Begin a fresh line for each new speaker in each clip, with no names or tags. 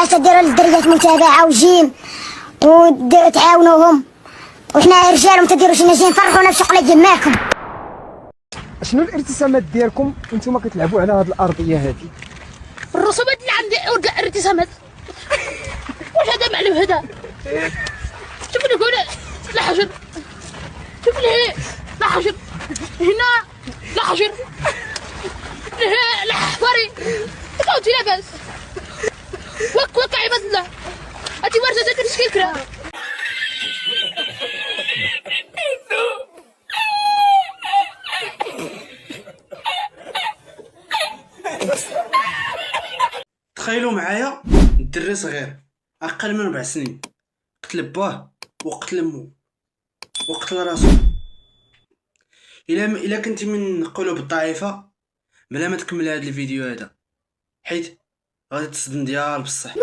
تديروا للدريات متابعه وجيم وتعاونوهم، وحنا رجال وتديروا شي ناس نفرحونا بشغله معاكم.
شنو الارتسامات ديالكم وانتم كتلعبوا على هذه الارضيه هذه؟
الرسومات اللي عندي ولد الارتسامات. واش هذا معلم هذا؟ شوف لي هنا لا حجر، شوف لي لا حجر، هنا لا حجر، هنا لا حفري، صوتي لاباس. وك عباد الله، هاتي ورده ذاك تشكيل كرا.
تخيلوا معايا دري صغير اقل من 4 سنين قتل باه وقتل مو وقتل راسو. الا كنتي من قلوب الضعيفه بلا ما تكمل هذا الفيديو هذا، حيت غادي تصدم ديال بصح.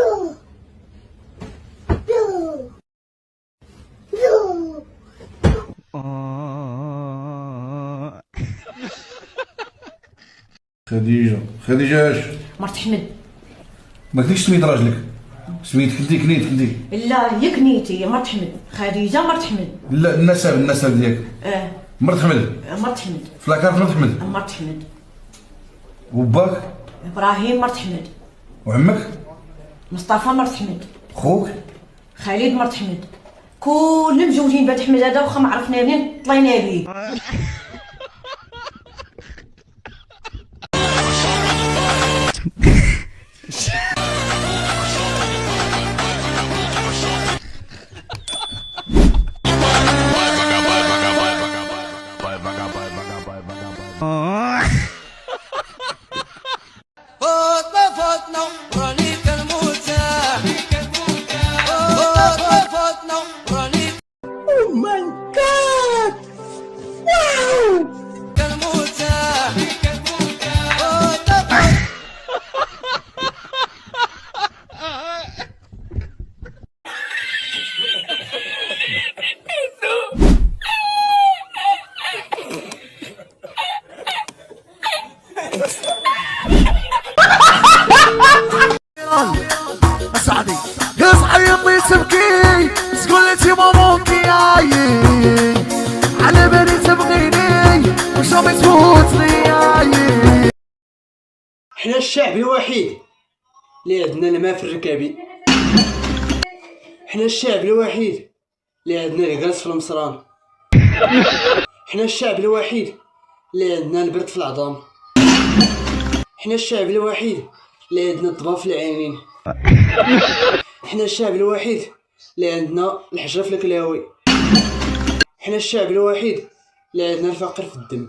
خديجة اش؟
مرت حمد.
ما قلتيش سميت راجلك، سميت كنتي.
لا هي كنيتي مرت حمد، خديجة مرت حمد.
لا النسب ديالك. مرت حمد.
مرت حمد.
فلاكارت مرت حمد.
مرت حمد.
وباك؟
ابراهيم مرت حمد.
وعمك؟
مصطفى مرت حمد.
خوك؟
خالد مرت حمد. كلهم مجوجين بهاد حمد هذا، واخا ما عرفنا منين طلينا ليه.
اسعدي اصحى يمي تبكي تقول انتي مامونكي على بالي تبغيني وش راح تفوتني.
حنا الشعب الوحيد اللي عندنا الماء في الركابي، حنا الشعب الوحيد اللي عندنا الكراس في المصران، حنا الشعب الوحيد اللي عندنا البرد في العظام، حنا الشعب الوحيد اللي عندنا الضباب في العينين، حنا الشعب الوحيد اللي عندنا الحجره في الكلاوي، حنا الشعب الوحيد اللي عندنا الفقر في الدم.